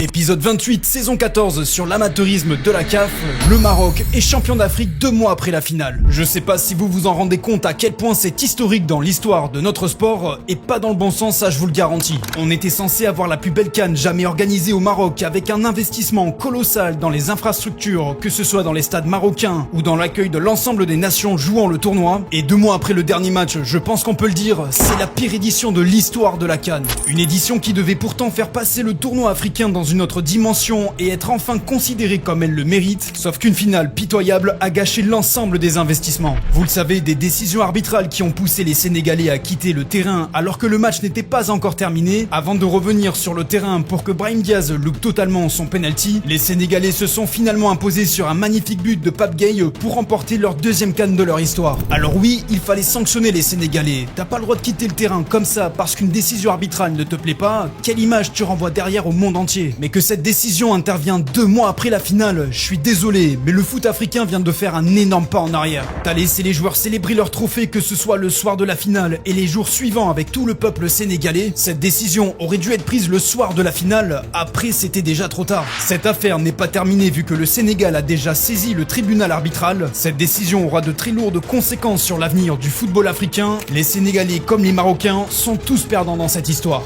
Épisode 28, saison 14 sur l'amateurisme de la CAF. Le Maroc est champion d'Afrique 2 mois après la finale. Je sais pas si vous vous en rendez compte à quel point c'est historique dans l'histoire de notre sport, et pas dans le bon sens, ça je vous le garantis. On était censé avoir la plus belle CAN jamais organisée au Maroc, avec un investissement colossal dans les infrastructures, que ce soit dans les stades marocains ou dans l'accueil de l'ensemble des nations jouant le tournoi. Et 2 mois après le dernier match, je pense qu'on peut le dire, c'est la pire édition de l'histoire de la CAN. Une édition qui devait pourtant faire passer le tournoi africain dans une autre dimension et être enfin considérée comme elle le mérite, sauf qu'une finale pitoyable a gâché l'ensemble des investissements. Vous le savez, des décisions arbitrales qui ont poussé les Sénégalais à quitter le terrain alors que le match n'était pas encore terminé, avant de revenir sur le terrain pour que Brahim Diaz loupe totalement son penalty. Les Sénégalais se sont finalement imposés sur un magnifique but de Pape Gueye pour remporter leur deuxième CAN de leur histoire. Alors oui, il fallait sanctionner les Sénégalais. T'as pas le droit de quitter le terrain comme ça parce qu'une décision arbitrale ne te plaît pas. Quelle image tu renvoies derrière au monde entier? Mais que cette décision intervient 2 mois après la finale, je suis désolé, mais le foot africain vient de faire un énorme pas en arrière. T'as laissé les joueurs célébrer leur trophée, que ce soit le soir de la finale et les jours suivants avec tout le peuple sénégalais. Cette décision aurait dû être prise le soir de la finale, après c'était déjà trop tard. Cette affaire n'est pas terminée vu que le Sénégal a déjà saisi le tribunal arbitral. Cette décision aura de très lourdes conséquences sur l'avenir du football africain. Les Sénégalais comme les Marocains sont tous perdants dans cette histoire.